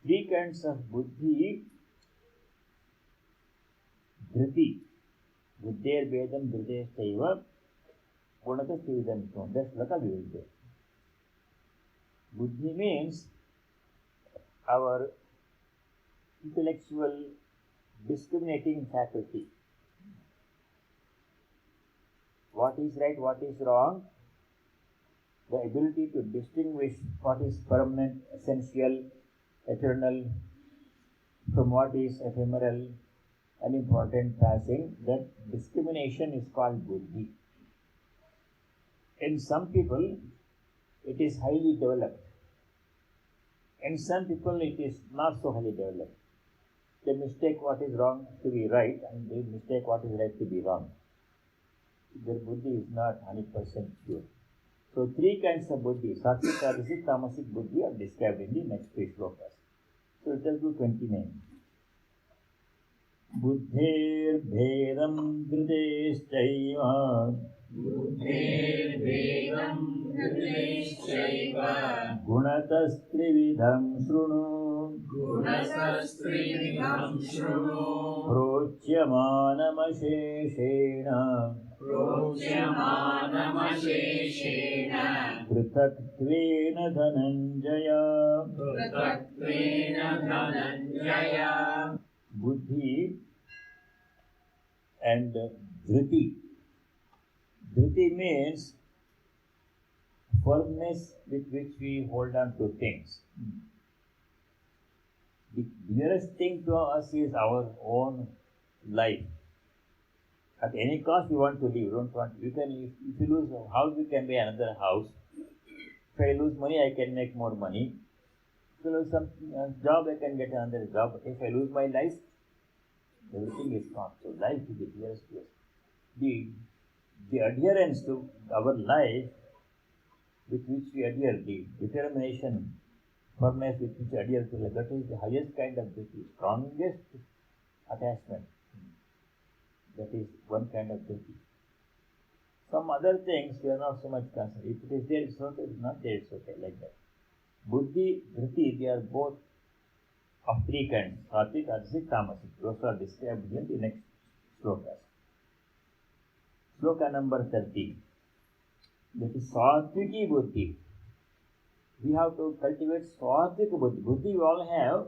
Three kinds of buddhi. Dhriti. Buddher vedam dhritestaiva gunata sthividam. That's Laka we will say. Buddhi means our intellectual discriminating faculty. What is right, what is wrong, the ability to distinguish what is permanent, essential, eternal from what is ephemeral, unimportant, passing, that discrimination is called buddhi. In some people, it is highly developed. In some people, it is not so highly developed. They mistake what is wrong to be right, and they mistake what is right to be wrong. Their buddhi is not 100% pure. So, three kinds of buddhi, sattvic, rajasic, tamasic buddhi, are described in the next three shlokas. So, let us do 29. Buddhir bhedam dhriteshchaiva Buddhir vedam dhriteshchaiva Gunatastrividham shrunu Gunasastrividham shrunu Prochyamanamasheshena Prochyamanamasheshena Prithaktvena dhananjaya. Prithaktvena dhananjaya. Buddhi and dhriti. Dhriti means firmness with which we hold on to things. The dearest thing to us is our own life. At any cost, we want to live. If you lose a house, you can buy another house. If I lose money, I can make more money. If I lose some job, I can get another job. If I lose my life, everything is gone. So life is the dearest to us. The adherence to our life with which we adhere, the determination, firmness with which we adhere to life, that is the highest kind of duty, strongest attachment. That is one kind of duty. Some other things we are not so much concerned. If it is there, it's okay. If it's not there, it's okay. Like that. Buddhi, dhriti, they are both of three kinds. Sattvic, rajasic, tamasic. Those are described in the next slokas. Sloka number 30. That is Sattviki buddhi. We have to cultivate Sattvik buddhi. Buddhi we all have,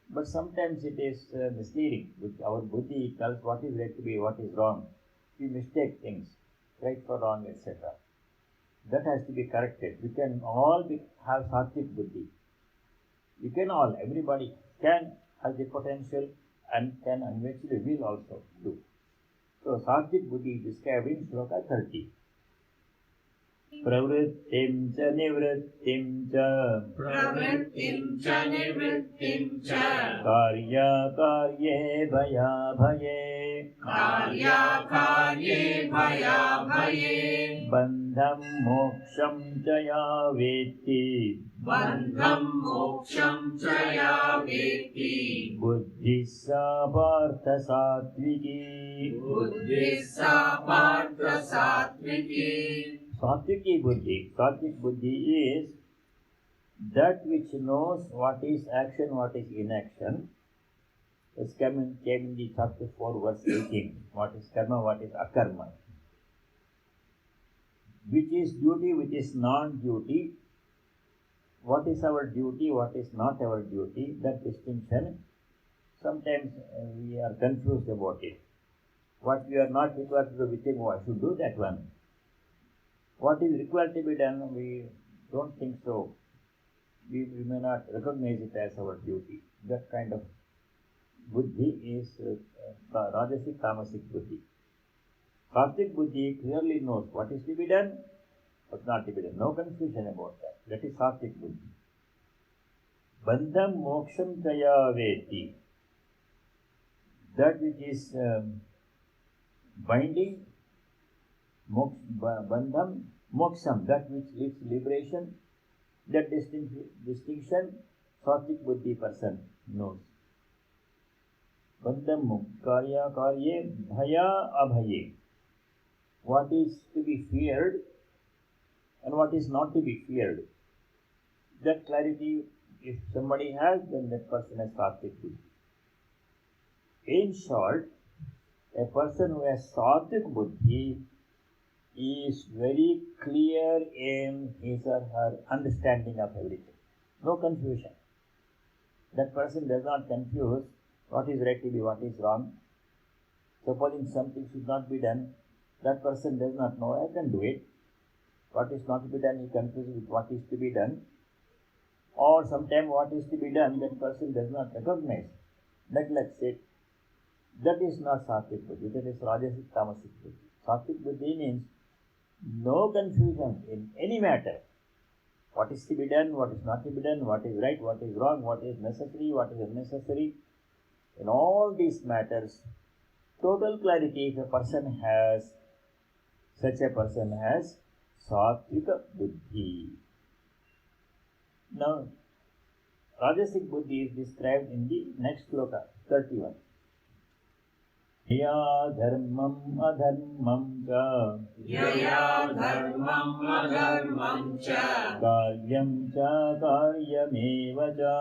but sometimes it is misleading. With our buddhi tells what is right to be, what is wrong. We mistake things, right for wrong, etc. That has to be corrected. We can all have Sattvik buddhi. We can all, everybody can have the potential and can eventually will also do. So, Sattvik buddhi is described in Shloka 30. Pravrittim cha nivrittim cha Pravrittim cha nivrittim cha Karya karye bhaya bhaye Karya karye bhaya bhaye Bandham moksham cha ya veti Bandham moksham cha ya veti Buddhissa partha sattviki Buddhissa partha sattviki. Sattviki buddhi. Sattvic buddhi is that which knows what is action, what is inaction. This came in the chapter 4, verse 18. What is karma, what is akarma. Which is duty, which is non-duty. What is our duty, what is not our duty. That distinction, sometimes we are confused about it. What we are not required to do, we think, oh, I should do that one. What is required to be done, we don't think so. We may not recognize it as our duty. That kind of buddhi is rajasic, tamasic buddhi. Sattvic buddhi clearly knows what is to be done, what not to be done. No confusion about that. That is sattvic buddhi. Bandham moksham chaya veti. That which is binding, bandham, moksham, that which leads liberation, that distinction, sattvic buddhi person knows. Bandham karya karye bhaya abhaye. What is to be feared and what is not to be feared. That clarity If somebody has, then that person has sattvic buddhi. In short, a person who has sattvic buddhi is very clear in his or her understanding of everything. No confusion. That person does not confuse what is right to be, what is wrong. Supposing something should not be done, that person does not know, I can do it. What is not to be done, he confuses with what is to be done. Or sometimes what is to be done, that person does not recognize, neglects it. That is not sattvic buddhi, that is rajasic tamasic buddhi. Sattvic buddhi means no confusion in any matter. What is to be done, what is not to be done, what is right, what is wrong, what is necessary, what is unnecessary. In all these matters, total clarity if a person has, such a person has sattvika buddhi. Now, rajasic buddhi is described in the next sloka, 31. Yaya dharmam adharmam cha Yaya dharmam adharmam cha karyam cha karyameva cha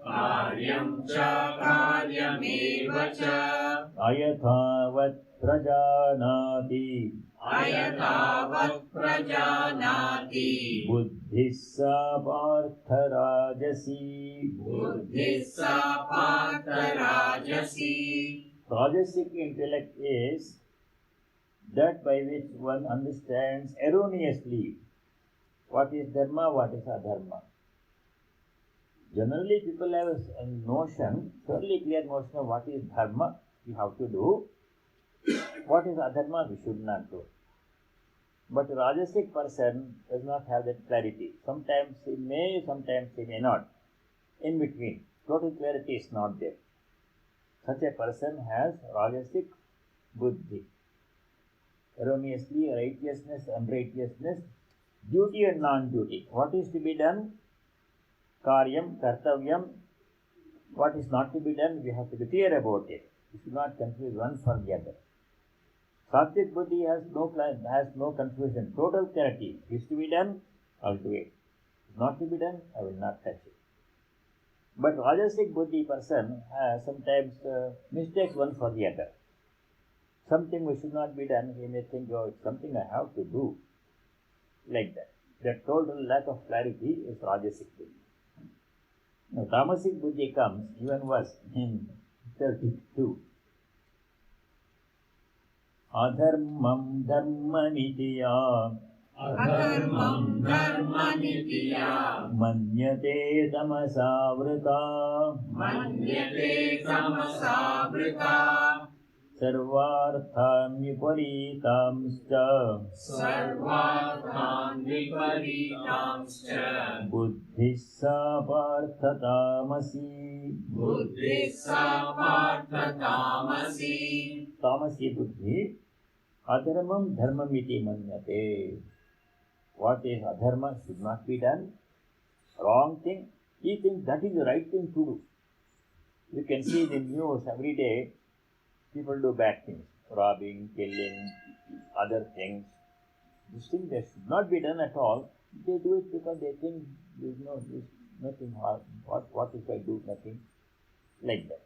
karyam cha karyameva cha ayathavat prajanati ayatavat prajanati buddhissa partha rajasi. buddhissa partha rajasi. Rajasic intellect is that by which one understands erroneously what is dharma, what is adharma. Generally, people have a notion, fairly clear notion of what is dharma, we have to do, what is adharma, we should not do. But a rajasic person does not have that clarity. Sometimes he may, sometimes he may not. In between, total clarity is not there. Such a person has rajasic buddhi. Erroneously, righteousness, unrighteousness, duty and non-duty. What is to be done? Karyam, kartavyam. What is not to be done? We have to be clear about it. We should not confuse one for the other. Sattvic buddhi has no confusion. Total clarity. Is to be done, I will do it. Not to be done, I will not touch it. But rajasic buddhi person sometimes mistakes one for the other. Something which should not be done, he may think, oh, it's something I have to do. Like that. That total lack of clarity is rajasic buddhi. Now, tamasic buddhi comes even worse in 32. Adharmam dharmanitiya Adharmam dharmanitiya manyate tamasavrita manyate tamasavrita sarvarthan viparitamscha sarvathan viparitamscha buddhissa partha tamasi. buddhissa partha tamasi. Tamasi buddhi adharmam dharmamiti manyate. What is adharma should not be done. Wrong thing, he thinks that is the right thing to do. You can see in the news every day, people do bad things. Robbing, killing, other things. These things that should not be done at all, they do it because they think there's nothing hard. What if I do nothing? Like that.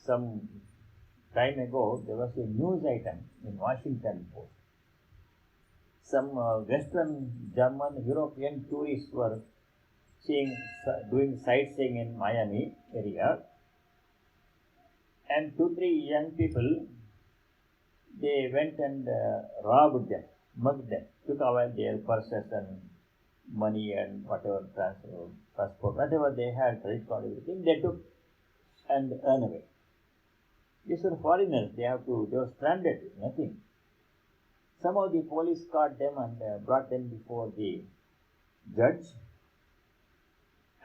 Some time ago, there was a news item in Washington Post. Some Western, German, European tourists were doing sightseeing in Miami area, and 2-3 young people, they went and robbed them, mugged them, took away their purses and money and whatever passport, whatever they had, credit card, everything, they took and ran away. These were foreigners, they were stranded, nothing. Somehow the police caught them and brought them before the judge.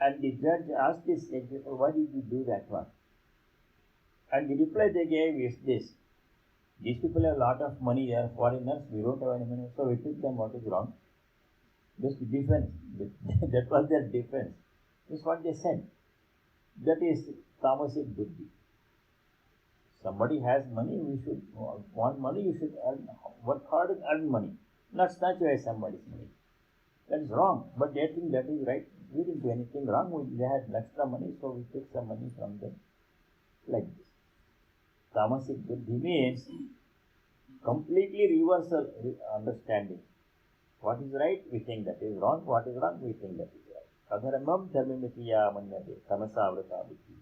And the judge asked these people, why did you do that one? And the reply they gave is this: these people have a lot of money, they are foreigners, we don't have any money, so we took them, what is wrong? Just defense. That was their defense. That's what they said. That is tamasic buddhi. Somebody has money, we should want money, you should work hard and earn money, not snatch away somebody's money. That is wrong, but they think that is right. We didn't do anything wrong. They had extra money, so we took some money from them. Like this. Tamasic buddhi means completely reversal understanding. What is right, we think that is wrong. What is wrong, we think that is right. Adharamam dharmimitiya manyate tamasavrata buddhi.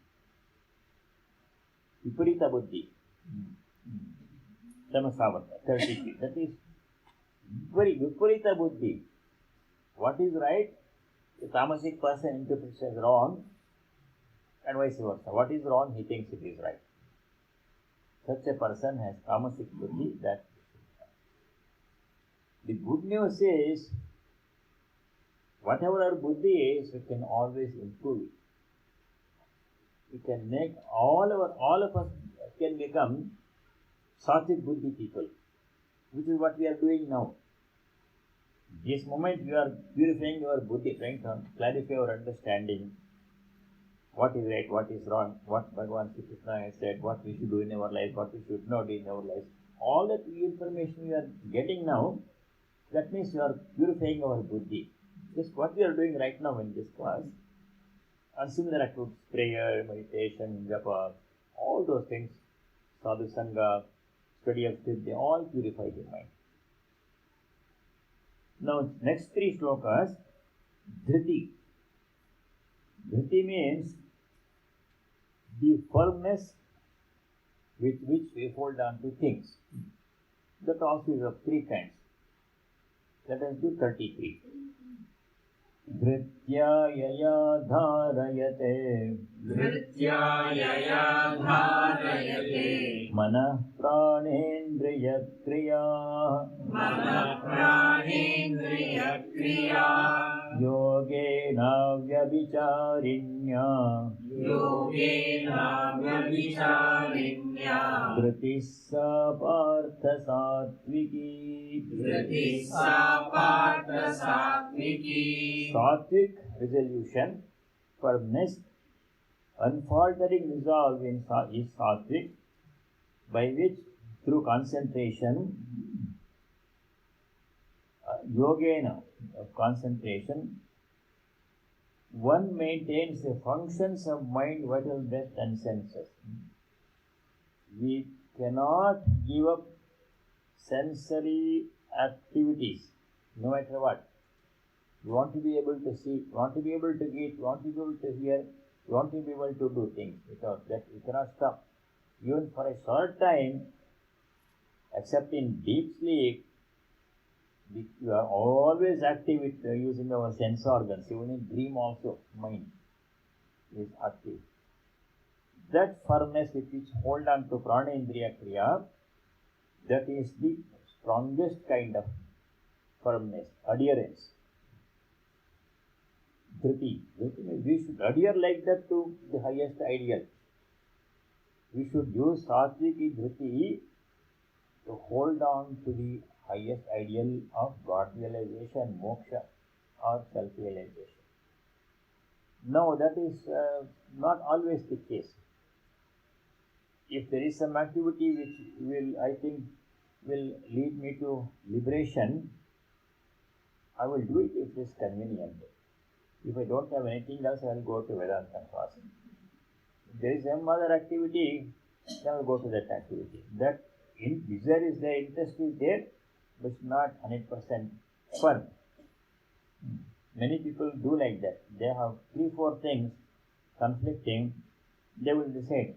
Viparita buddhi. Tamasavrata, 33. That is very viparita buddhi. What is right, the tamasic person interprets as wrong, and vice versa. What is wrong, he thinks it is right. Such a person has tamasic buddhi. That the good news is, whatever our buddhi is, we can always improve it. We can make all of us can become sattvic buddhi people, which is what we are doing now. This moment we are purifying our buddhi, trying to clarify our understanding. What is right, what is wrong, what Bhagavan Sri Krishna has said, what we should do in our life, what we should not do in our life. All that information we are getting now, that means we are purifying our buddhi. Just what we are doing right now in this class, and similar activities, prayer, meditation, japa, all those things, sadhu sangha, study of truth, they all purify the mind. Now, next three shlokas, dhriti. Dhriti means the firmness with which we hold on to things. That also is of three kinds. Let us do 33. Dhritya yaya dharayate Dhrityayaya dharayate Manah pranendriya kriya Manah pranendriya kriya Yogena vyabhicharinya Yogena vyabhicharinya Dhriti partha sattviki. Dhriti partha sattviki. Sattvic resolution, firmness, unfaltering resolve is sattvic, by which through concentration, yogena, of concentration, one maintains the functions of mind, vital breath and senses. We cannot give up sensory activities, no matter what. You want to be able to see, you want to be able to eat, you want to be able to hear, you want to be able to do things, because that you cannot stop. Even for a short time, except in deep sleep, we are always active with using our sense organs. Even in dream also, mind is active. That firmness with which hold on to prana indriya kriya, that is the strongest kind of firmness, adherence. Dhriti. We should adhere like that to the highest ideal. We should use sattviki dhriti to hold on to the highest ideal of God realization, moksha, or self-realization. No, that is not always the case. If there is some activity which will, I think, will lead me to liberation, I will do it if it is convenient. If I don't have anything else, I will go to Vedanta class. If there is some other activity, then I will go to that activity. That desire is there, interest is there, but it's not 100% firm. Many people do like that. They have 3-4 things conflicting. They will decide,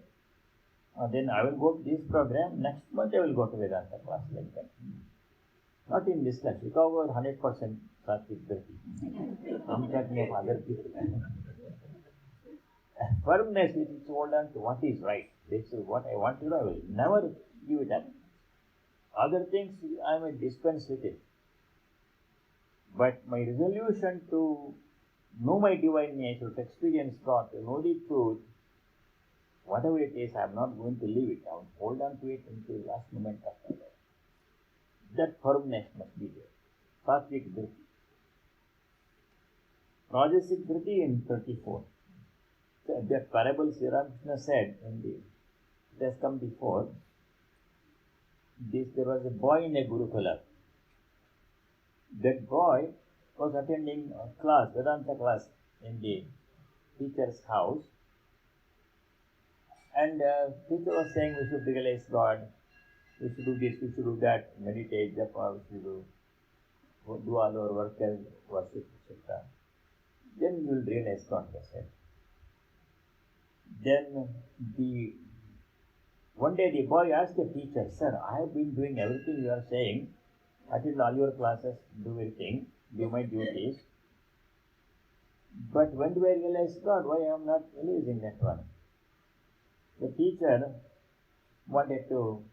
then I will go to this program, next month I will go to Vedanta class, like that. Not in this class, because we are 100% Sattvic Dhriti. I'm talking of other people. Firmness which is hold on to what is right. This is what I want to do, I will never give it up. Other things I may dispense with it. But my resolution to know my divine nature, to experience God, to know the truth, whatever it is, I am not going to leave it. I will hold on to it until the last moment of my life. That firmness must be there. Sattvic Dhriti. Rajasic Dhriti in 34. That parable Sri Ramakrishna said, it has come before. There was a boy in a Gurukula. That boy was attending a class, Vedanta class, in the teacher's house, and teacher was saying we should realize God, we should do this, we should do that, meditate, japa, we should do all our work and worship, etc. Then you will realize God, he said. Then one day the boy asked the teacher, sir, I have been doing everything you are saying, attend all your classes, do everything, do my duties, but when do I realize God? Why I am not realizing that one? The teacher wanted to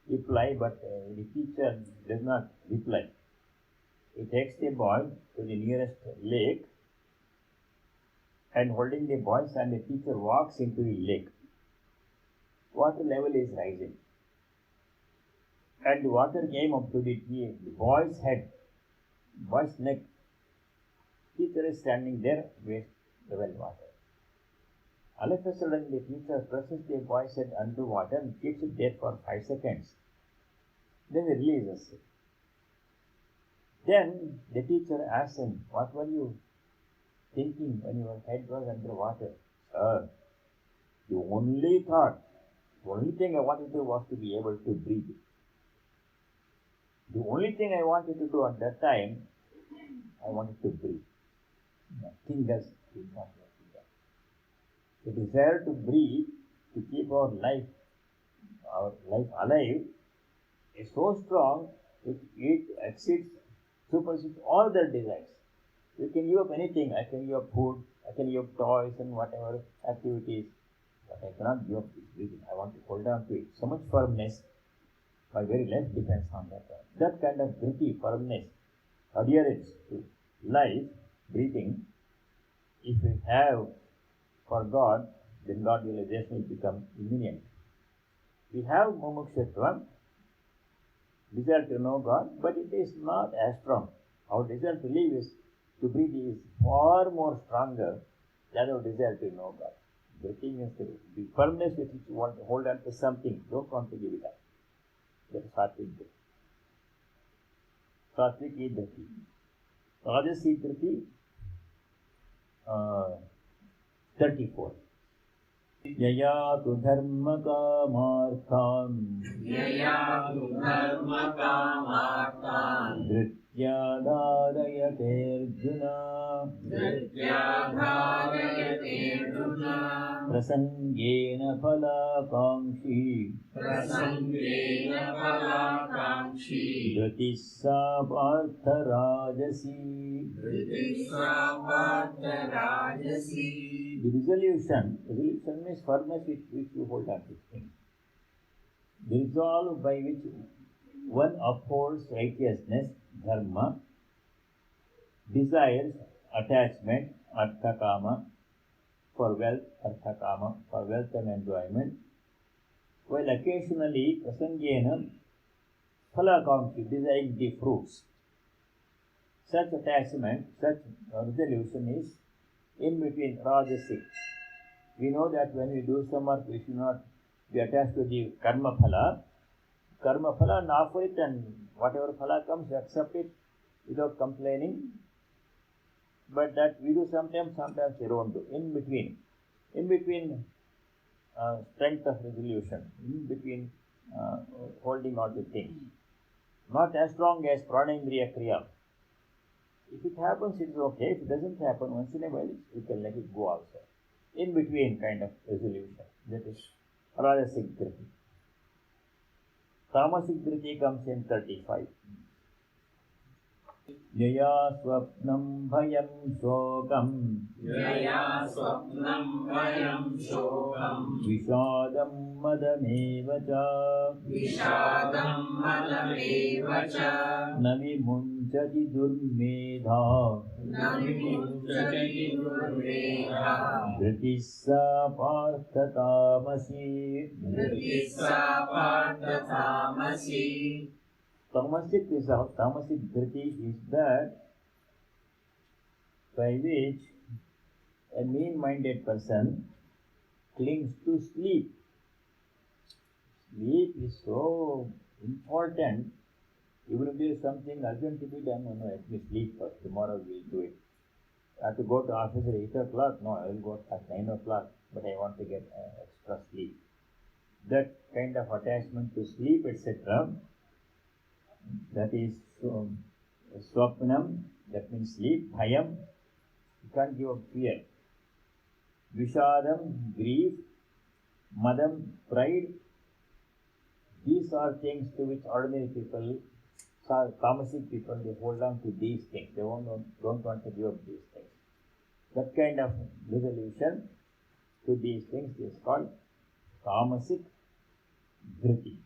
reply, but the teacher does not reply. He takes the boy to the nearest lake, and holding the boys, and the teacher walks into the lake. Water level is rising, and the water came up to the boy's head, boy's neck. Teacher is standing there, waist level water. All of a sudden, the teacher presses the boy's head under water and keeps it there for 5 seconds. Then he releases it. Then the teacher asks him, what were you thinking when your head was under water? Sir, the only thing I wanted to do was to be able to breathe. The only thing I wanted to do at that time, I wanted to breathe. Nothing else did not want to do. The desire to breathe, to keep our life alive, is so strong, it exceeds, supersedes all their desires. You can give up anything. I can give up food, I can give up toys and whatever activities, but I cannot give up this breathing. I want to hold on to it. So much firmness, my very life depends on that. That kind of gritty firmness, adherence to life, breathing, if we have for God, then God realization will become imminent. We have mumukshutva, desire to know God, but it is not as strong. Our desire to live is, to breathe is far more stronger than our desire to know God. The thing is the firmness with which you want to hold on to something, don't want to give it up. That is sattvic driti. Sattvic is driti. Rajasi driti, 34. Yayatu dharma kamarthan dhrityadharayate Arjuna prasangena phalakankshi dhatissa partha rajasi. The resolution means firmness with which you hold on to things. The resolve by which one upholds righteousness, dharma, desires, attachment, artha kama, for wealth, artha kama, for wealth and enjoyment, while occasionally prasangena phalakankshi, desiring the fruits. Such attachment, such resolution is in between rajasic. We know that when we do some work, we should not be attached to the karma phala. Karma phala, and offer it, and whatever phala comes, accept it without complaining. But that we do sometimes we don't do. In between strength of resolution, in between holding on to things. Not as strong as pranayendriya kriya. If it happens, it is okay. If it doesn't happen, once in a while, you can let it go also. In between kind of resolution. That is rajasic driti. Tamasic driti comes in 35. Yaya swapnam bhayam shokam vishadam madamevacha navi munchati durmedha dritissa partha tamasi. Tamasic driti is that by which a mean-minded person clings to sleep. Sleep is so important. Even if there is something urgent to be done, let me sleep first, tomorrow we will do it. I have to go to office at 8 o'clock. No, I will go at 9 o'clock, but I want to get extra sleep. That kind of attachment to sleep, etc., that is swapnam, that means sleep. Bhayam, you can't give up fear. Vishadam, grief. Madam, pride. These are things to which ordinary people, tamasic people, they hold on to these things. They don't want to give up these things. That kind of resolution to these things is called tamasic dhriti.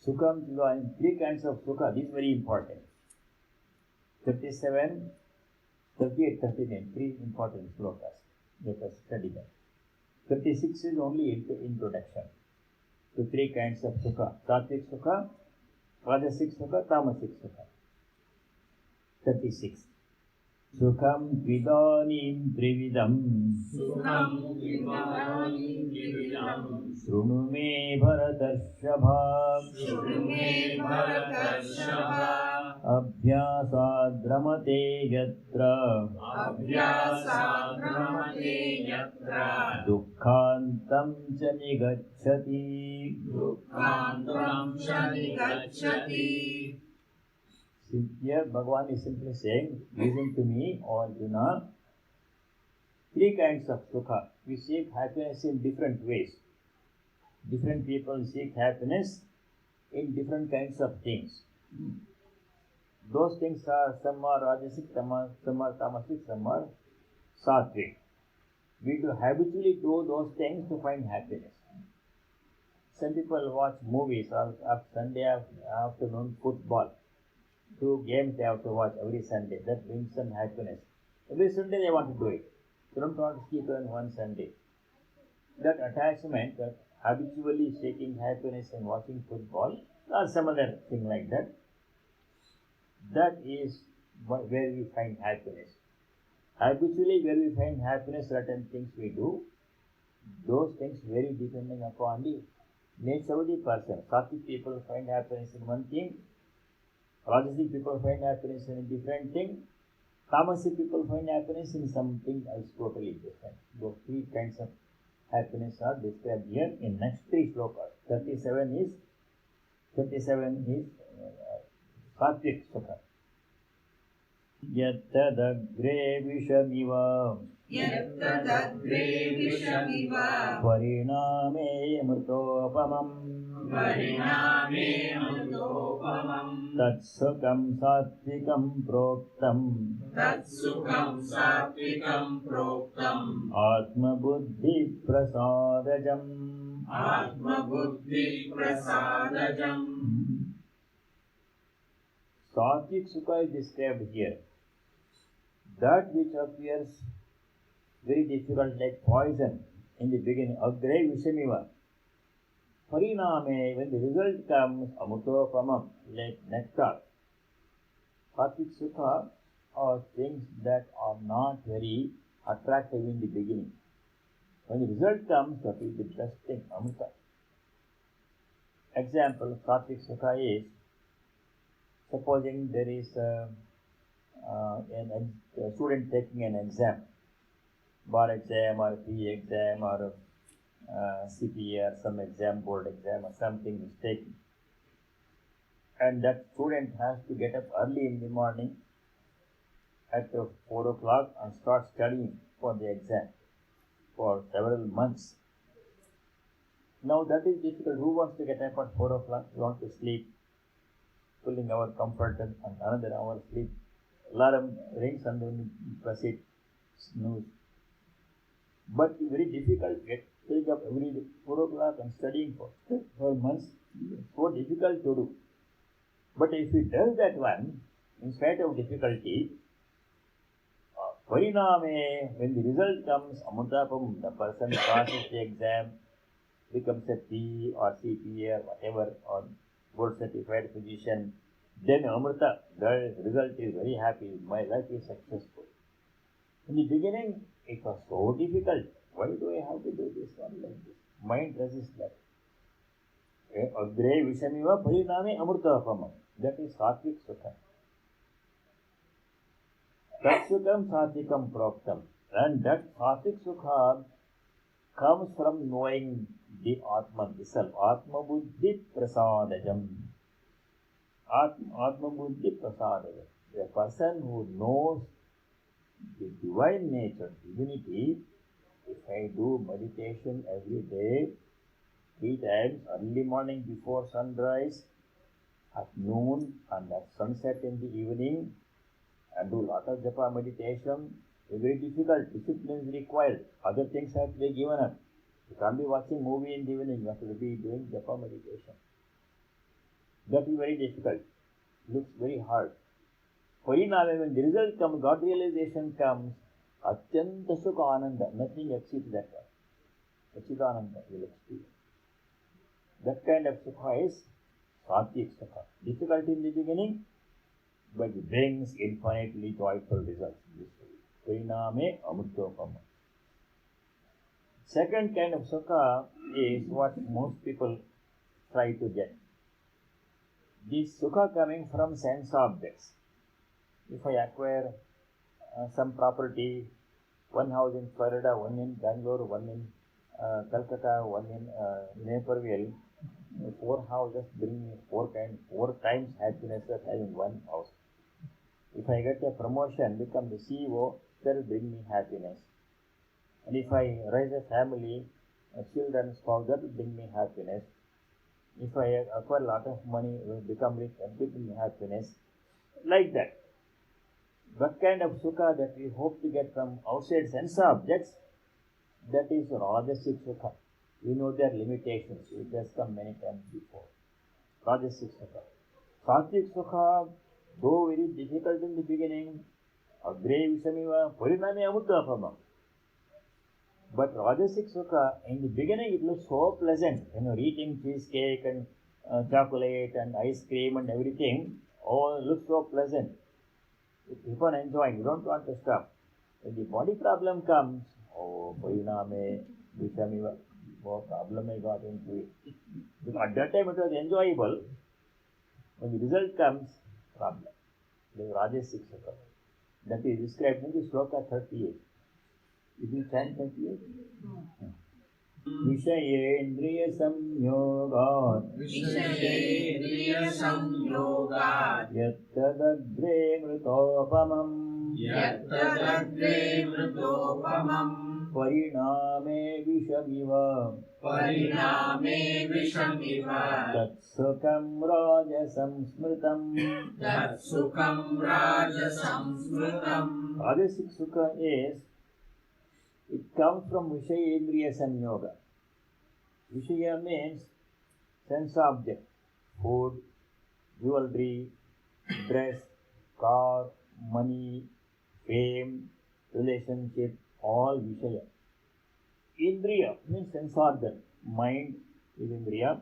Sukham, three kinds of sukha. This is very important. 37, 38, 39, three important slokas. Let us study that. 36 is only introduction to three kinds of sukha. Sattvic sukha, rajasic sukha, tamasic sukha. 36. Sukham tvidanim trividam. Sukham tvidanim trividam. Shrunu me bharatarshava. Shrunu me bharatarshava. Abhyasadramate yatra. Abhyasadramate yatra. Dukkhantam cha nigacchati. Dukkhantam cha nigacchati. Here Bhagavan is simply saying, listen to me, O Arjuna. Three kinds of sukha. We seek happiness in different ways. Different people seek happiness in different kinds of things. Those things are, some are rajasic, some are tamasic, some are sattvic. We do habitually do those things to find happiness. Some people watch movies or Sunday afternoon football. 2 games they have to watch every Sunday. That brings them happiness. Every Sunday they want to do it. They don't want to keep on one Sunday. That attachment, that habitually seeking happiness and watching football, or some other thing like that, that is where we find happiness. Habitually, where we find happiness, certain things we do, those things vary depending upon the nature of the person. Sattvic people find happiness in one thing. Rajasic people find happiness in a different thing. Tamasic people find happiness in something else totally different. Those three kinds of happiness are described here in next 3 slokas. 37 is Sattvic sukha. Yattadagre vishamiva. Yattadagre vishamiva. Pariname amritopamam. Pariname amritopamam. Tatsukam satvikam proktam. Tatsukam satvikam proktam. Atma buddhi prasadajam. Atma buddhi prasadajam. Sattvic sukha is described here. That which appears very difficult like poison in the beginning, agre vishamiva. Pariname, when the result comes, amutopamam, like nectar. Sattvic sukha are things that are not very attractive in the beginning. When the result comes, that is the best thing, amrita. Example of Sattvic sukha is, supposing there is a student taking an exam, bar exam or PE exam or CPA or some exam, board exam or something is taken. And that student has to get up early in the morning at 4 o'clock and start studying for the exam for several months. Now that is difficult. Who wants to get up at 4 o'clock? We want to sleep, pulling our comfort and another hour sleep. Alarm rings and then press it, snooze. But it's very difficult to take up every day, 4 o'clock and studying for months. So difficult to do. But if he does that one, in spite of difficulty, pariname, when the result comes, amutapam, the person passes the exam, becomes a PE or CPA or whatever, or board certified physician, then amrita, the result is very happy, my life is successful. In the beginning, it was so difficult. Why do I have to do this one like this? Mind resists that. Agre vishamiva pariname amrutapamam. That is Sattvic sukha. Tat Sukham Satikam Proktam. And that Satik Sukha comes from knowing the Atman, the self. Atma Buddhi Prasadajam. Atma Buddhi Prasadajam. A person who knows the divine nature, divinity, if I do meditation every day, 3 times, early morning before sunrise, at noon and at sunset in the evening, and do lot of japa meditation, it's very difficult. Discipline is required. Other things have to be given up. You can't be watching movie in the evening. You have to be doing japa meditation. That is very difficult. Looks very hard. Pariname, when the result comes, God realization comes, Atyanta Sukha Ananda, nothing exceeds that one. Achidananda will experience. That kind of Sukha is Satyik Sukha. Difficult in the beginning, but it brings infinitely joyful results. Pariname Amritopama. Second kind of Sukha is what most people try to get. This Sukha coming from sense objects. If I acquire some property, one house in Florida, one in Bangalore, one in Calcutta, one in Naperville, 4 houses bring me 4 times happiness of having one house. If I get a promotion, become the CEO, that will bring me happiness. And if I raise a family, children, spouse, that will bring me happiness. If I acquire a lot of money, will become rich and bring me happiness. Like that. What kind of Sukha that we hope to get from outside sense objects, that is Rajasic Sukha. We know their limitations. It has come many times before. Rajasic Sukha. Satvik Sukha, though very difficult in the beginning, Agre Visamiva, Pariname Amutapama. But Rajasic Sukha, in the beginning it looks so pleasant. Eating cheesecake and chocolate and ice cream and everything, all looks so pleasant. You keep on enjoying, you don't want to stop. When the body problem comes, Pariname Visamiva, problem I got into it. Because at that time it was enjoyable. When the result comes, problem. The Rajasic Sukha. That is described in the Shloka 38. Is it 10:38? Vishayendriya samyogat Vishayendriya samyogat Yattadagre mritopamam Yattadagre mritopamam Pariname vishamiva Pariname vishamiva Tatsukam rajasam smritam. Tatsukam rajasamsmritam. Rajasic Sukha is, it comes from Vishayendriya Samyoga. Vishaya means sense object, food, jewelry, dress, car, money, fame, relationship, all Vishaya. Indriya means sense organ. Mind is Indriya,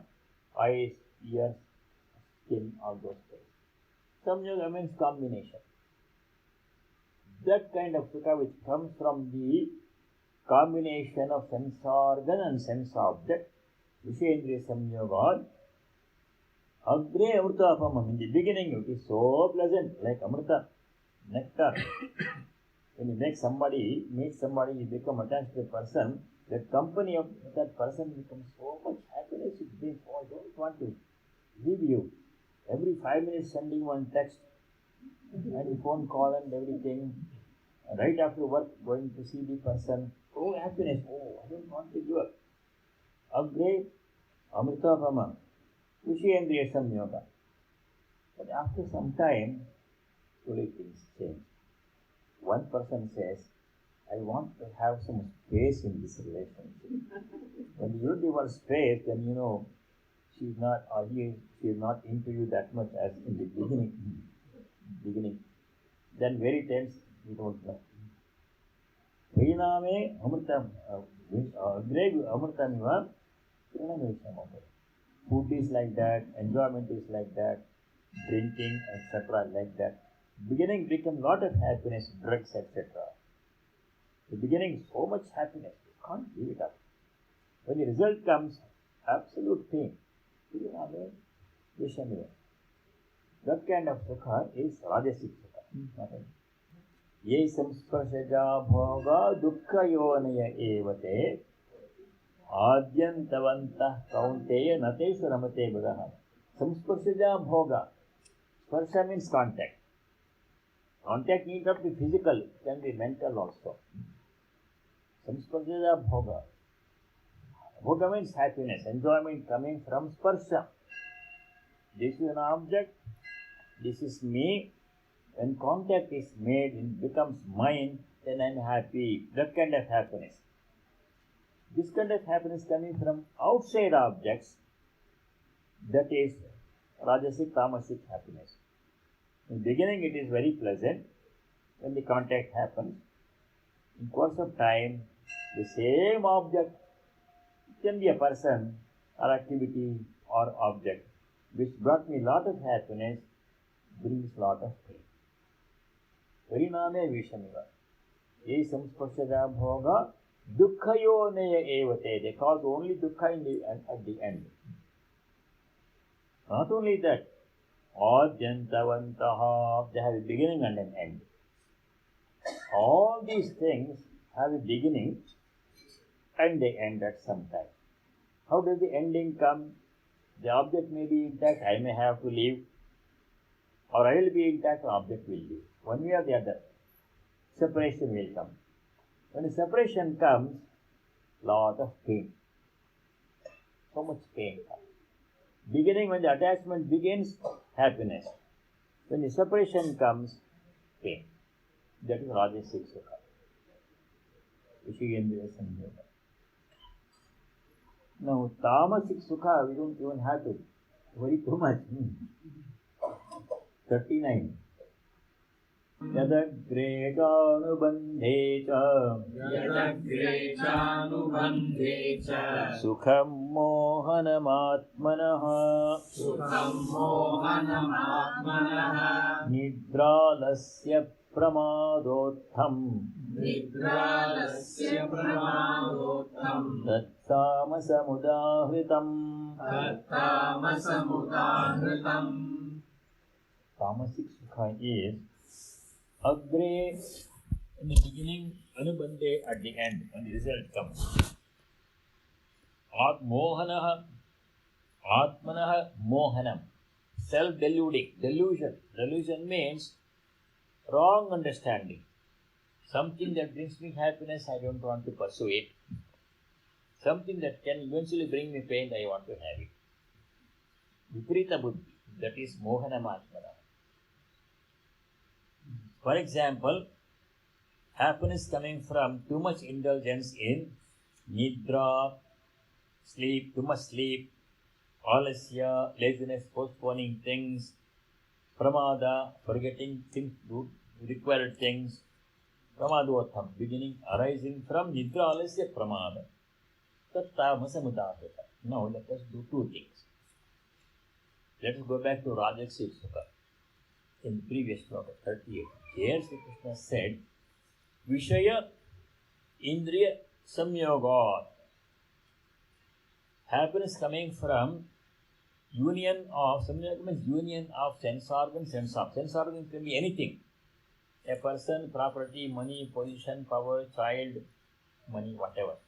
eyes, ears, skin, all those things. Samyoga means combination. That kind of Sukha which comes from the combination of sense organ and sense object, Vishayendriya Samyoga, Agre Amritapamam. In the beginning it is so pleasant, like Amrita, nectar. When you meet somebody, you become attached to a person, the company of that person becomes so much happiness, it brings, I don't want to leave you. Every 5 minutes sending one text and phone call and everything. Right after work, going to see the person, happiness, I don't want to give up. Agre Amritapama, Vishayendriya Samyoga. But after some time, slowly things change. One person says, I want to have some space in this relationship. When you use the word space, then you know she is not into you that much as in the beginning. Then very tense, you don't know. Pariname Amritam, Agre Amritamiva, food is like that, enjoyment is like that, drinking, etc. like that. Beginning becomes lot of happiness, drugs, etc. The beginning is so much happiness, you can't give it up. When the result comes, absolute pain. Pariname Vishamiva. That kind of Sukha is Rajasic Sukha. Ye samsparshaja bhoga dukkha yonaya evate adyantavantah kaunteya nateshu ramate bhagaha. Samsparshaja bhoga. Sparsha means contact. Contact need not be physical, it can be mental also. Samsparshaja bhoga. Bhoga means happiness, enjoyment coming from sparsha. This is an object, this is me. When contact is made, it becomes mine, then I am happy. That kind of happiness. This kind of happiness coming from outside objects, that is Rajasic, Tamasic happiness. In the beginning it is very pleasant when the contact happens. In course of time, the same object, it can be a person or activity or object, which brought me lot of happiness, brings lot of pain. Pariname Vishamiva. Ye samsparshaja bhoga dukkhayoneya evate. They cause only dukkha at the end. Not only that, adyantavantaha, they have a beginning and an end. All these things have a beginning and they end at some time. How does the ending come? The object may be intact, I may have to leave, or I will be intact, the object will leave. One way or the other, separation will come. When the separation comes, lot of pain. So much pain comes. Beginning, when the attachment begins, happiness. When the separation comes, pain. That is Rajasic Sukha. Vishagendriya Samyoga. Now, Tamasic Sukha, we don't even have to worry too much. 39. Yadagre chanubandhe cha sukham mohanamaatmanaha nidralasya pramadotham tattamasamudahritam. Tamasic Sukha is Agre in the beginning, Anubandhe at the end, when the result comes. Mohanah, Atmanah Mohanam. Self-deluding, delusion. Delusion means wrong understanding. Something that brings me happiness, I don't want to pursue it. Something that can eventually bring me pain, I want to have it. Viparita buddhi, that is Mohanam Atmanah. For example, happiness coming from too much indulgence in nidra, sleep, too much sleep, alasya, laziness, postponing things, pramada, forgetting things, required things, pramadotham, beginning arising from nidra, alasya, pramada. Tattamasamudahita. Now let us do two things. Let us go back to Rajasic Sukha. In the previous sloka, 38. Here Sri Krishna said, Vishaya Indriya Samyoga. Happiness coming from union of, Samyoga means union of sense organ, sense organ. Sense organ can be anything. A person, property, money, position, power, child, money, whatever.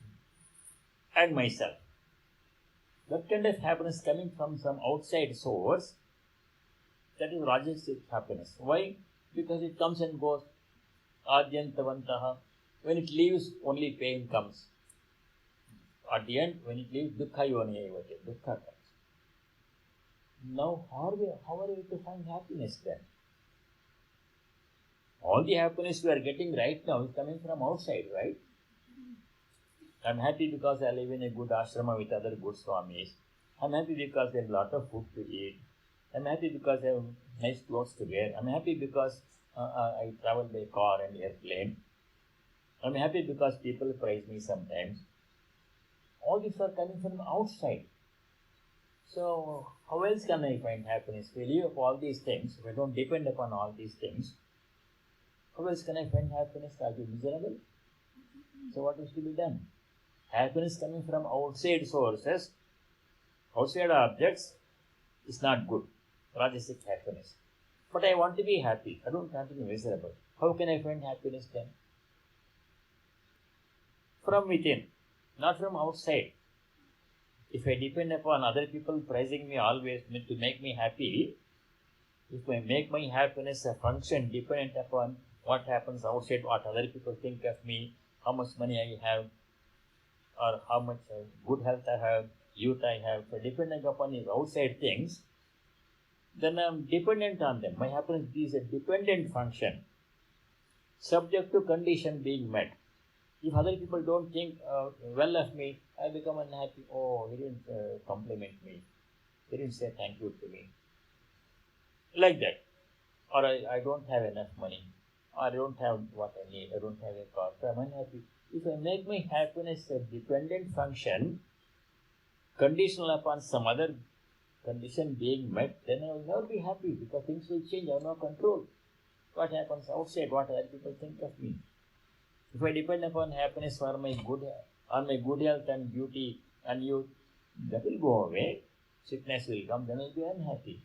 And myself. That kind of happiness coming from some outside source, that is Rajasic happiness. Why? Because it comes and goes. Adyantavantaha. When it leaves, only pain comes. At the end, when it leaves, dukkha yonaya evate. Dukkha comes. Now, how are we to find happiness then? All the happiness we are getting right now is coming from outside, right? I am happy because I live in a good ashrama with other good swamis. I am happy because there is a lot of food to eat. I am happy because I have nice clothes to wear. I am happy because I travel by car and airplane. I am happy because people praise me sometimes. All these are coming from outside. So, how else can I find happiness? If we leave up all these things, if I don't depend upon all these things, how else can I find happiness? I'll be miserable. So, what is to be done? Happiness coming from outside sources, outside objects, is not good. Rajasic happiness. But I want to be happy. I don't want to be miserable. How can I find happiness then? From within, not from outside. If I depend upon other people praising me always to make me happy, if I make my happiness a function dependent upon what happens outside, what other people think of me, how much money I have, or how much good health I have, youth I have, so depending upon these outside things, then I'm dependent on them. My happiness is a dependent function, subject to condition being met. If other people don't think well of me, I become unhappy. Oh, he didn't compliment me. He didn't say thank you to me. Like that. Or I don't have enough money. Or I don't have what I need. I don't have a car. So I'm unhappy. If I make my happiness a dependent function, conditional upon some other condition being met, then I will never be happy because things will change. I have no control. What happens outside, what other people think of me. If I depend upon happiness for my good health and beauty and youth, that will go away. Sickness will come, then I will be unhappy.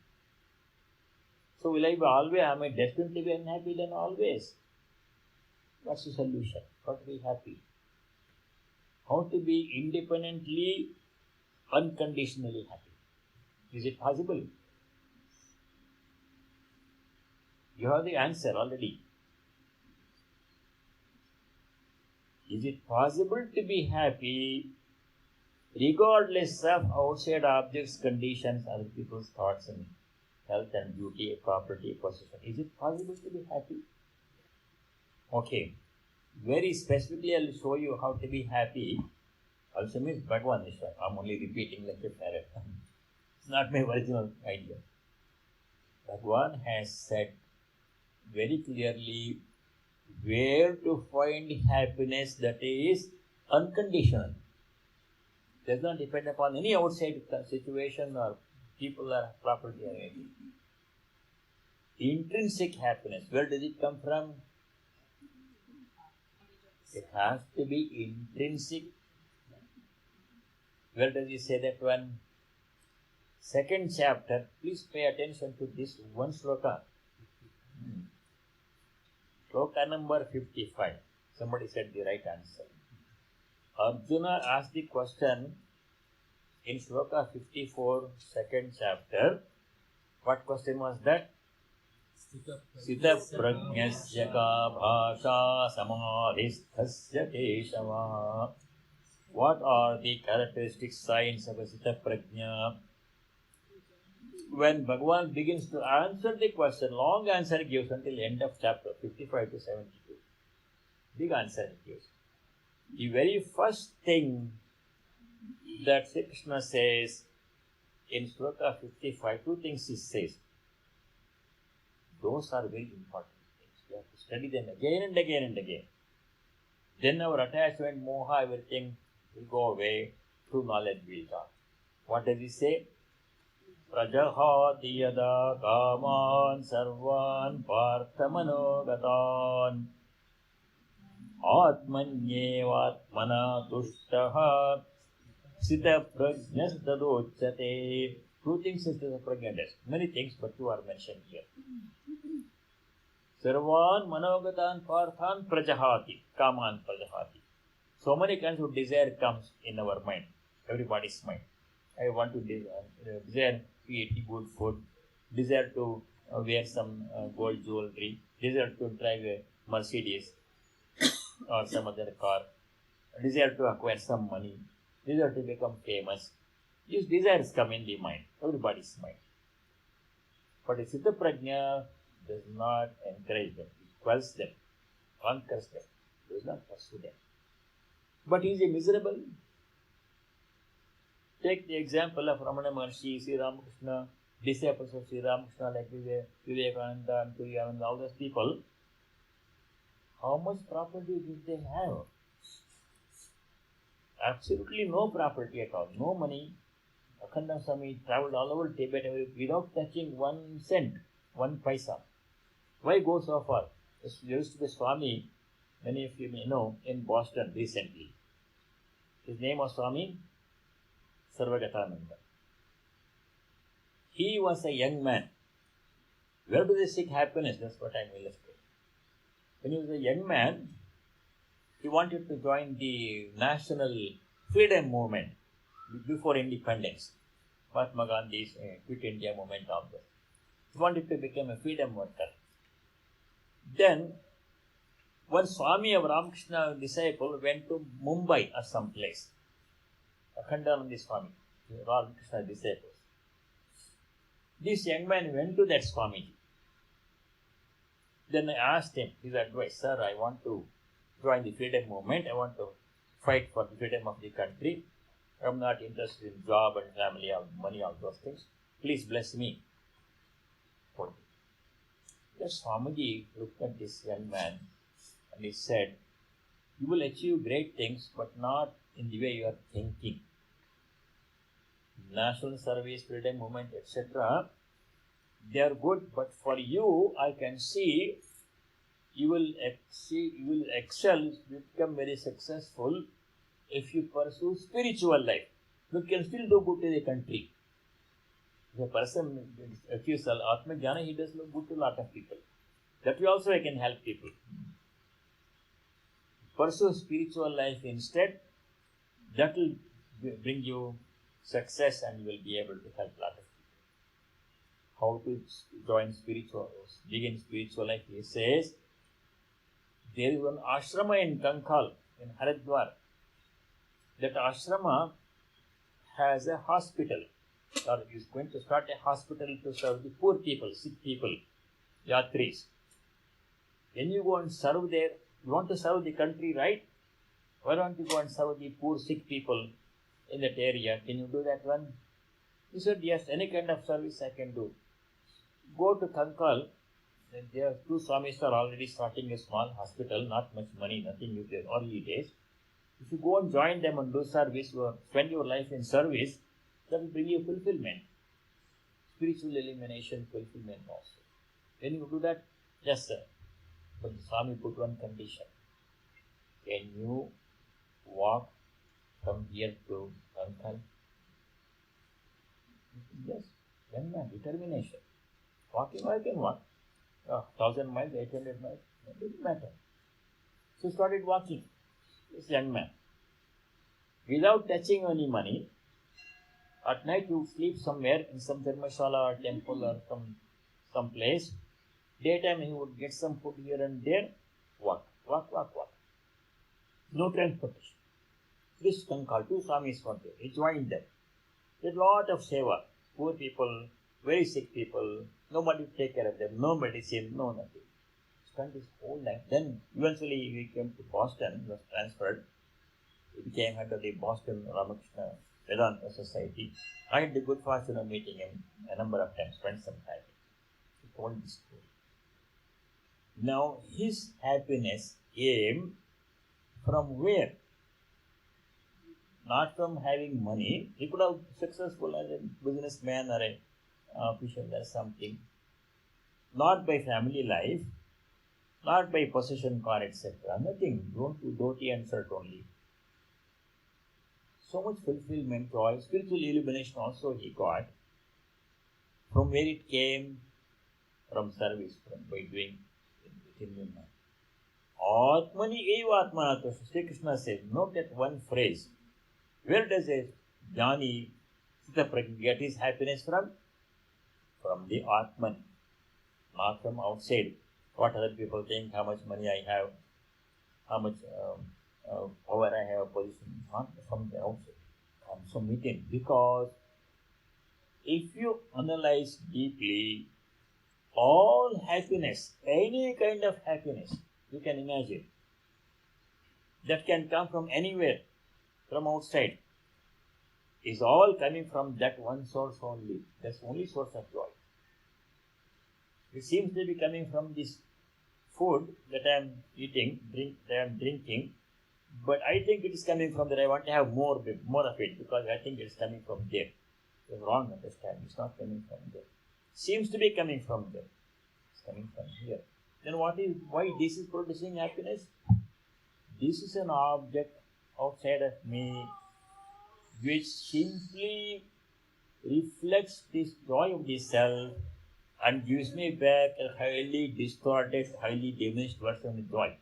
So will I be always, am I destined to be unhappy then always? What's the solution? How to be happy? How to be independently, unconditionally happy? Is it possible? You have the answer already. Is it possible to be happy regardless of outside objects, conditions, other people's thoughts and health and beauty, property, possession? Is it possible to be happy? Okay. Very specifically, I will show you how to be happy. Also means Bhagavan Nishra. I am only repeating like a parrot. It's not my original idea. Bhagavan has said very clearly where to find happiness that is unconditional. Does not depend upon any outside situation or people or property or anything. Intrinsic happiness, where does it come from? It has to be intrinsic. Where does he say that one? Second chapter, please pay attention to this one sloka. Sloka number 55. Somebody said the right answer. Arjuna asked the question in sloka 54, second chapter. What question was that? Sita prajnasya ka bhasha samadhisthasya keshava. What are the characteristic signs of a Sita prajna? When Bhagavan begins to answer the question, long answer he gives until end of chapter 55 to 72. Big answer he gives. The very first thing that Sri Krishna says in sloka 55, two things he says. Those are very important things. We have to study them again and again and again. Then our attachment, moha, everything will go away. True knowledge will come. What does he say? Prajahati yada kaman sarvan parthamanogatan atmanyevatmana tushtaha sita prajnas tadochyate. Two things is the prajna does. Many things, but two are mentioned here. Sarvan manogatan parthan prajahati, kaman prajahati. So many kinds of desire comes in our mind, everybody's mind. I want to desire to eat good food, desire to wear some gold jewelry, desire to drive a Mercedes or some other car, desire to acquire some money, desire to become famous. These desires come in the mind, everybody's mind. But a Siddha Prajna does not encourage them, it quells them, conquers them, does not pursue them. But he is a miserable. Take the example of Ramana Maharshi, Sri Ramakrishna, disciples of Sri Ramakrishna like Vivekananda and Turiyananda, all those people. How much property did they have? Absolutely no property at all, no money. Akhanda Swami travelled all over Tibet without touching 1 cent, 1 paisa. Why go so far? There used to be Swami, many of you may know, in Boston recently. His name was Swami Sarvagatananda. He was a young man. Where do they seek happiness? That's what I am illustrating. When he was a young man, he wanted to join the national freedom movement before independence. Mahatma Gandhi's Quit India movement of that. He wanted to become a freedom worker. Then, one Swami of Ramakrishna disciple went to Mumbai or some place. Akhandanandi Swami, Ramakrishna disciples. This young man went to that Swamiji. Then I asked him his advice, sir, I want to join the freedom movement. I want to fight for the freedom of the country. I am not interested in job and family or money, all those things. Please bless me. The Swamiji looked at this young man and he said, you will achieve great things, but not in the way you are thinking. National service, freedom movement, etc. They are good, but for you, I can see you will excel, become very successful if you pursue spiritual life. You can still do good to the country. If a person achieves Atma Jnana, he does good to a lot of people. That way also I can help people. Pursue spiritual life instead. That will bring you success and you will be able to help a lot of people. How to begin spiritual life? He says, there is one ashrama in Kankal, in Haridwar. That ashrama has a hospital, or is going to start a hospital to serve the poor people, sick people, yatris. When you go and serve there, you want to serve the country, right? Why don't you go and serve the poor, sick people in that area? Can you do that one? He said, yes, any kind of service I can do. Go to Kankal. There two Swamis are already starting a small hospital, not much money, nothing in their early days. If you go and join them and do service, or spend your life in service, that will bring you fulfillment. Spiritual illumination, fulfillment also. When you do that, yes sir. But the Swami put one condition. Can you walk from here to Kankal? Yes, young man, determination. Walking, I can walk. 1,000 miles, 800 miles, it doesn't matter. So started walking, this young man. Without touching any money, at night you sleep somewhere in some dharmashala or temple or some place. Daytime he would get some food here and there, walk. No transportation. This Kankal, two Swamis were there. He joined them. Did a lot of seva. Poor people, very sick people, nobody to take care of them, no medicine, no nothing. Spent his whole life. Then eventually he came to Boston, was transferred. He became head of the Boston Ramakrishna Vedanta Society. I had the good fortune of meeting him a number of times, spent some time. He told this story. Now his happiness came from where? Not from having money. He could have been successful as a businessman or a official or something. Not by family life, not by possession, car, etc. Nothing. Don't do dhoti and shirt only. So much fulfillment, joy, spiritual illumination also he got. From where it came? From service, by doing within him. Atmani eva atmanatva. Sri Krishna says, note that one phrase. Where does a jnani, Sthitaprajna, get his happiness from? From the Atman, not from outside. What other people think, how much money I have, how much power I have, position, not from the outside, comes from within. Because if you analyze deeply, all happiness, any kind of happiness you can imagine, that can come from anywhere, from outside, is all coming from that one source only. That's the only source of joy. It seems to be coming from this food that I am eating, that I am drinking, but I think it is coming from that. I want to have more of it because I think it is coming from there. It's wrong understanding. It's not coming from there. Seems to be coming from there. It's coming from here. Then why this is producing happiness? This is an object outside of me which simply reflects this joy of the self and gives me back a highly distorted, highly diminished version of joy.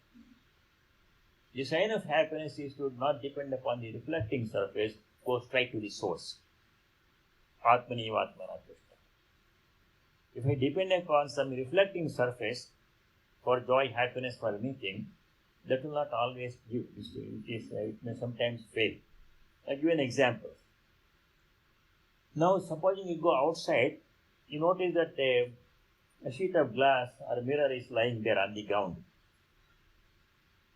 The sign of happiness is to not depend upon the reflecting surface, go straight to the source. Atmani Atmana Krishna. If I depend upon some reflecting surface for joy, happiness, for anything, that will not always give. It may sometimes fail. I'll give an example. Now, supposing you go outside, you notice that a sheet of glass or a mirror is lying there on the ground.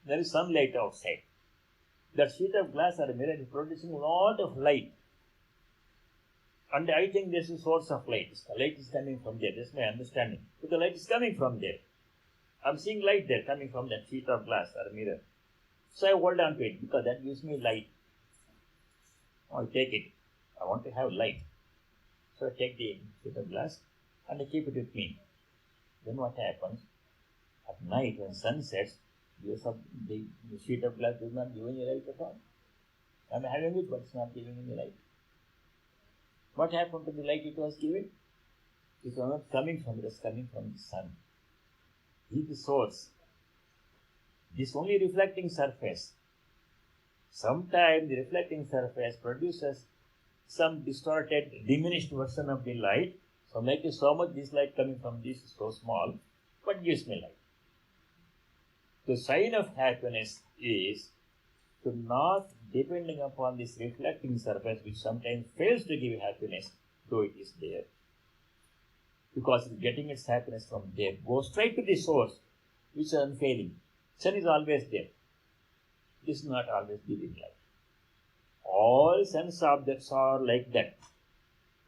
There is sunlight outside. That sheet of glass or a mirror is producing a lot of light. And I think this is a source of light. The light is coming from there. That's my understanding. But the light is coming from there. I'm seeing light there coming from that sheet of glass or a mirror. So I hold on to it because that gives me light. I take it. I want to have light. So I take the sheet of glass and I keep it with me. Then what happens? At night when sun sets, the sheet of glass does not give any light at all. I'm having it, but it's not giving any light. What happened to the light it was given? It was not coming from it, it was coming from the sun. He is the source. This only reflecting surface. Sometimes the reflecting surface produces some distorted, diminished version of the light. So light is so much, this light coming from this is so small, but gives me light. The sign of happiness is to not depending upon this reflecting surface which sometimes fails to give happiness, though it is there. Because it's getting its happiness from there. Go straight to the source, which is unfailing. Sun is always there. It is not always giving light. All sense objects are like that.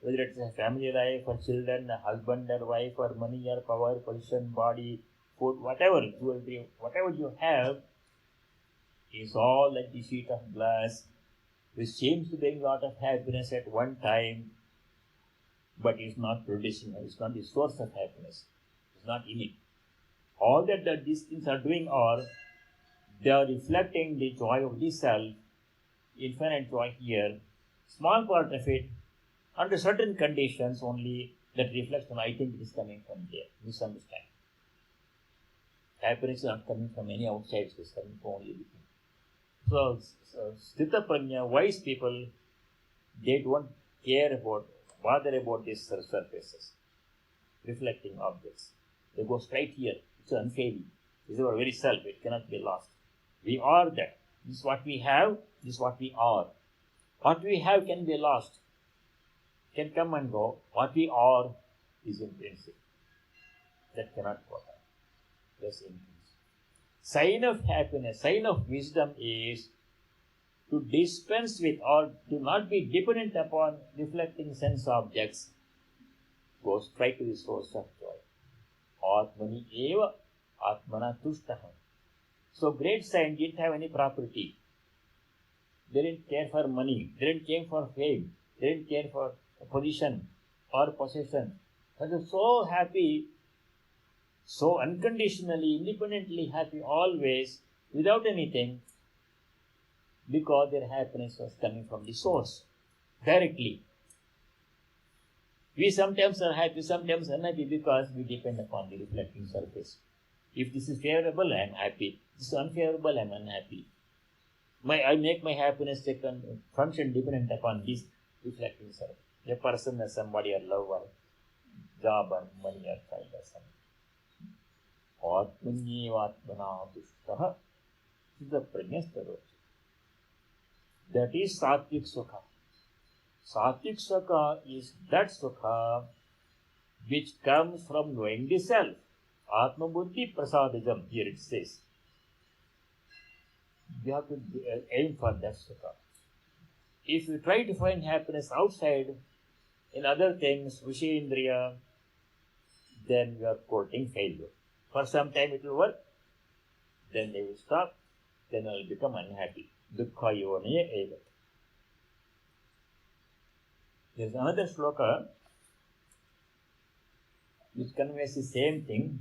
Whether it's a family life or children, a husband or wife or money or power, position, body, food, whatever you have is all like the sheet of glass which seems to bring a lot of happiness at one time, but is not producing, it's not the source of happiness, it's not in it. All that these things are doing are, they are reflecting the joy of the self, infinite joy here, small part of it, under certain conditions only, that reflects on, I think it is coming from there, misunderstand. Happiness is not coming from any outside, it is coming from only within. So Sthita Prajna, wise people, they don't bother about these surfaces, reflecting objects. They go straight here. It's unfailing. This is our very self. It cannot be lost. We are that. This is what we have. This is what we are. What we have can be lost, can come and go. What we are is intrinsic. That cannot go on. That's intrinsic. Sign of happiness, sign of wisdom is to dispense with or to not be dependent upon reflecting sense objects. Go straight to the source of joy. Atmani eva atmana tushtaham. So great saints didn't have any property. They didn't care for money. They didn't care for fame. They didn't care for position or possession. But they were so happy, so unconditionally, independently happy always, without anything, because their happiness was coming from the source, directly. We sometimes are happy, sometimes unhappy because we depend upon the reflecting surface. If this is favorable, I am happy. If this is unfavorable, I am unhappy. I make my happiness function dependent upon this reflecting surface. A person or somebody or love or job or money or child or something. Atmanyevatmana tushtaha Sthita Prajnastarochi. That is Sattvic Sukha. Sattvic Sukha is that Sukha which comes from knowing the self. Atma Buddhi Prasadajam, here it says. You have to aim for that Sukha. If you try to find happiness outside, in other things, Vishayendriya, then you are courting failure. For some time it will work, then they will stop, then I will become unhappy. Dukkha yonaya evat. There is another sloka which conveys the same thing.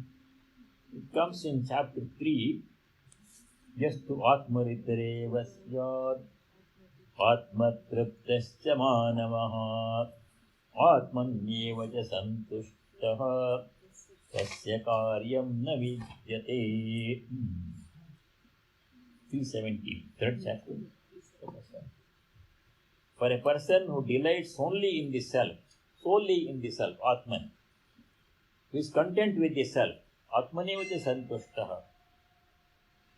It comes in chapter 3, just to Atmaritare vasyad Atmatriptascha manavaha Atmanyevacha santushto samtuഷ്ടah tasya karyam na vidyate. 370, third chapter. For a person who delights only in the self, solely in the self, Atman, who is content with the self, Atmanevata santushtah,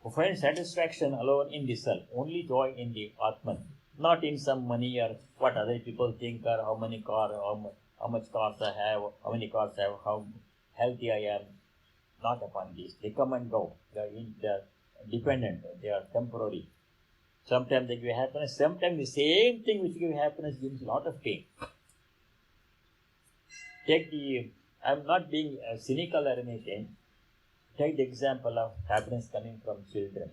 who finds satisfaction alone in the self, only joy in the Atman, not in some money or what other people think or how many cars, how much cars I have, how many cars I have, how healthy I am. Not upon these. They come and go. They are dependent. They are temporary. Sometimes they give happiness. Sometimes the same thing which gives happiness gives a lot of pain. I'm not being cynical or anything. Take the example of happiness coming from children.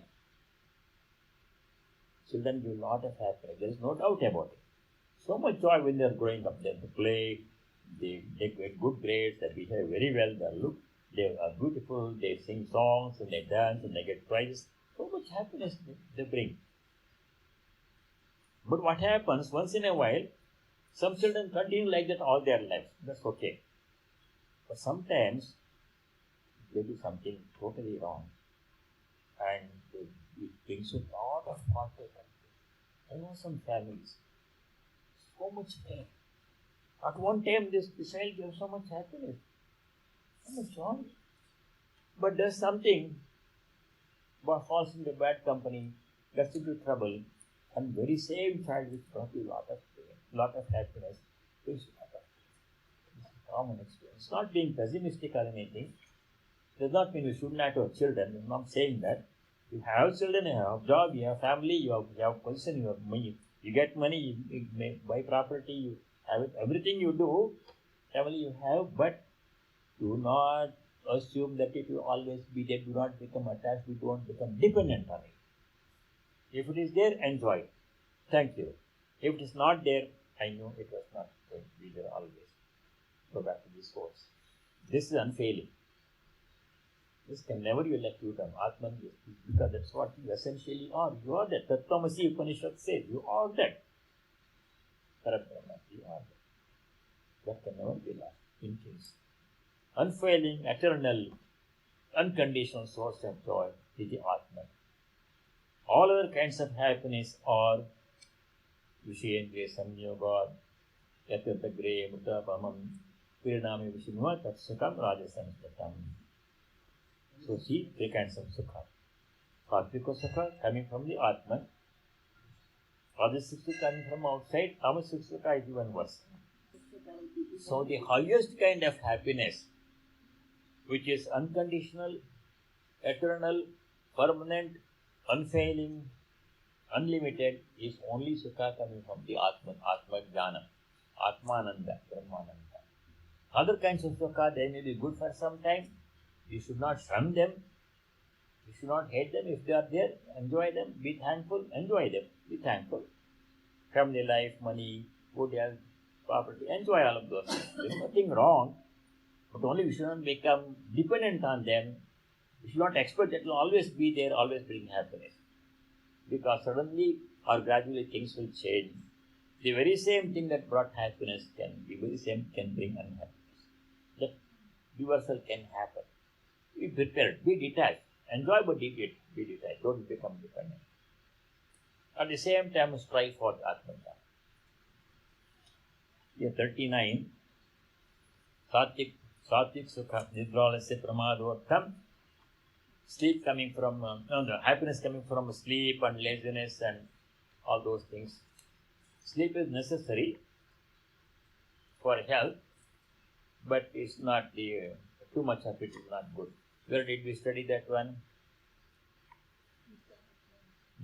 Children give a lot of happiness. There is no doubt about it. So much joy when they are growing up. They play, they get good grades, they behave very well, they are beautiful, they sing songs and they dance and they get prizes. So much happiness they bring. But what happens once in a while, some children continue like that all their lives. That's okay. But sometimes they do something totally wrong and it brings a lot of conflict. I know some families, so much pain. At one time, this child gives so much happiness, so much joy, but does something, but falls into bad company, gets into trouble, and very same child which brought you a lot of pain, lot of happiness, brings a lot of pain. It's a common experience. It's not being pessimistic or anything. Does not mean you should not have children. I'm not saying that. You have children, you have job, you have family, you have position, you have money. You get money, you may buy property, you have it, everything you do, family you have, but do not assume that it will always be there. Do not become attached, do not become dependent on it. If it is there, enjoy it. Thank you. If it is not there, I know it was not going to be there always. Go back to this source. This is unfailing. This can never be left you down. Atman, because that's what you essentially are. You are that. Tattvamasi Upanishad says, you are that. Parabrahma, you are that. That can never be lost in case. Unfailing, eternal, unconditional source of joy is the Atman. All other kinds of happiness are Vishayendriya Samyoga, Yatirthagre, Mutapamam, Piranami Vishimva, Tatsukam, Rajasamstatam. So see three kinds of sukha. Satvika sukha coming from the Atman. Rajasic sukha coming from outside. Tamasic sukha is even worse. So the highest kind of happiness, which is unconditional, eternal, permanent, unfailing, unlimited, is only sukha coming from the Atman, Atma Jnana, Atmananda, Brahmananda. Other kinds of sukha, they may be good for some time. You should not shun them. You should not hate them. If they are there, enjoy them. Be thankful. Enjoy them. Be thankful. Family life, money, good health, property. Enjoy all of those things. There is nothing wrong. But only we should not become dependent on them. We should not expect that it will always be there, always bring happiness. Because suddenly or gradually things will change. The very same thing that brought happiness can be very same can bring unhappiness. The reversal can happen. Be prepared, be detached, enjoy but be detached, don't become dependent. At the same time, strive for Atman. Here 39, Satvik Sukha, Nidralasya Pramadortham, sleep coming from, happiness coming from sleep and laziness and all those things. Sleep is necessary for health, but it's not too much of it is not good. Where did we study that one?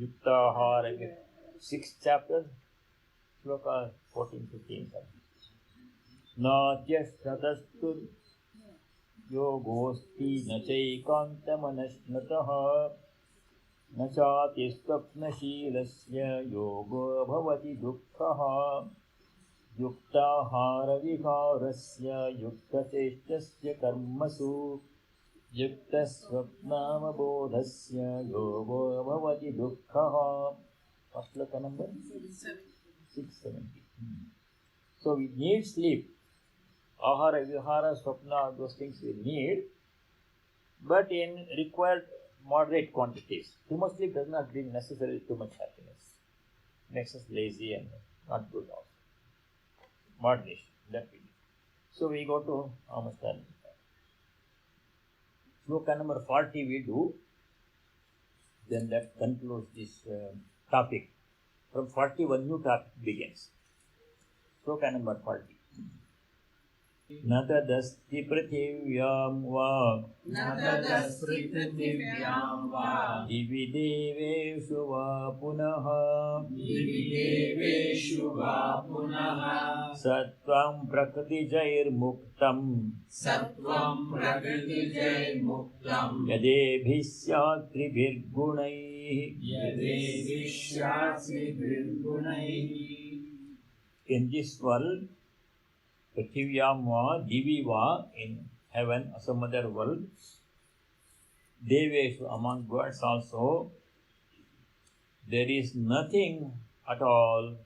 Yuktahara, 6th chapter, sloka 14-15. Natyashratastu yogosti nachaikantamanashnataha nachati swapnashilasya yogo bhavati dukkhaha yuktahara viharasya yuktacheshtasya karmasu Yuktasvapnamabodhasya yogo bhavati dukkhaha. What sloka number? 670. So we need sleep. ahara, vihara, swapna, those things we need, but in required moderate quantities. Too much sleep does not bring necessarily too much happiness. Makes us lazy and not good also. Moderation, that we need. So we go to how much time? Sloka number 40 we do. Then that concludes this topic. From 41 new topic begins. Sloka number 40. नतदस्ति पृथिव्यां वा नतदस्ति पृथिव्यां वा दिवि देवेषु वा पुनः दिवि देवेषु वा पुनः सत्त्वं प्रकृतिजैर्मुक्तं यदेभिः स्यात् त्रिभिर्गुणैः. In this world, Prithvivyam va, Divi va, in heaven or some other world, Deveshu, among gods also, there is nothing at all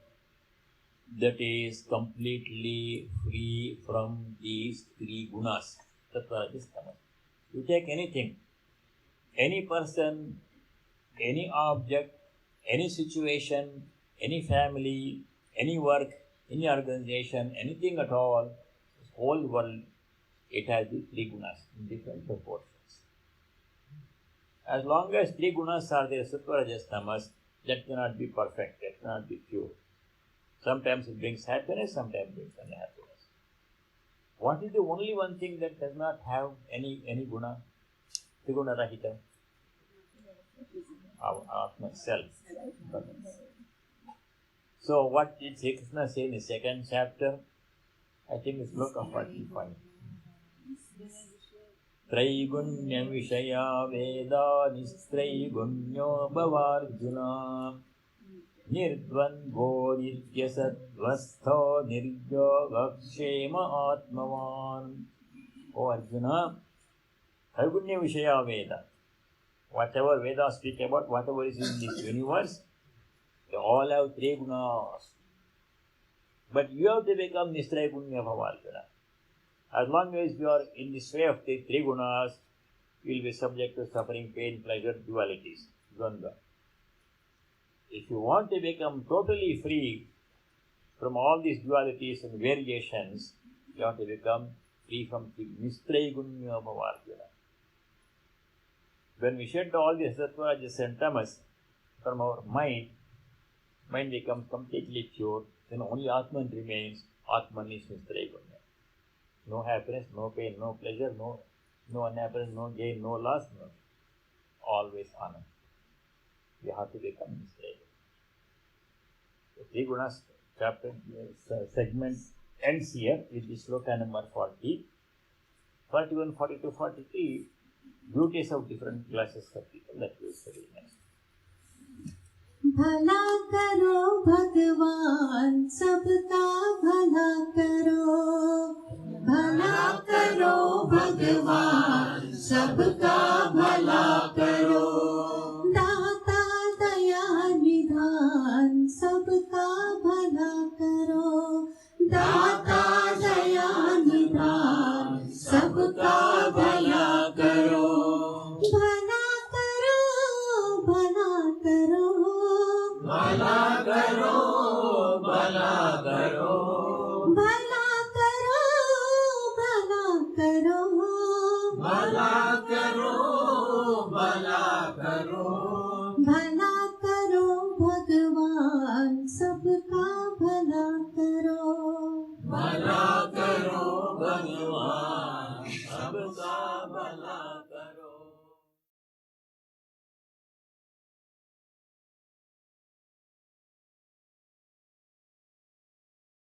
that is completely free from these three gunas. You take anything, any person, any object, any situation, any family, any work, any organization, anything at all, this whole world, it has the three gunas in different proportions. As long as three gunas are there, sattva, rajas, tamas, that cannot be perfect, that cannot be pure. Sometimes it brings happiness, sometimes it brings unhappiness. What is the only one thing that does not have any guna? Triguna rahita? Our Atma self. So what did Sri Krishna say in the second chapter? I think it's Sloka 45. Traigunya Vishaya Veda Nistraigunyo Bhavarjuna Nirdvango Nityasatvastho Nirjogakshema Atmavan. O Arjuna, Traigunya Vishaya Veda. Whatever Vedas speak about, whatever is in this universe, they all have three gunas. But you have to become Nistraya Gunya Bhavarjuna. As long as you are in the sway of the three gunas, you will be subject to suffering, pain, pleasure, dualities, Dvandva. If you want to become totally free from all these dualities and variations, you have to become free from the Nistraya Gunya Bhavarjuna. When we shed all the sattva, rajas and tamas from our mind becomes completely pure, then only Atman remains. Atman is Nistraya Gunya. No happiness, no pain, no pleasure, no unhappiness, no gain, no loss, no. Always Anand. We have to become Nistraya Gunya. The three gunas chapter segment ends here with the sloka number 40. 41, 42, 43, beauties of different classes of people that we will study next. भला करो भगवान सबका भला करो, भला करो भगवान सबका भला करो, दाता दया निधान सबका भला करो, दाता दया निधान सबका भला करो, भला करो भला करो, भला करो भला करो, भला करो भला करो, भला करो भला करो, भला करो भगवान सबका भला करो, भला करो भगवान सबका भला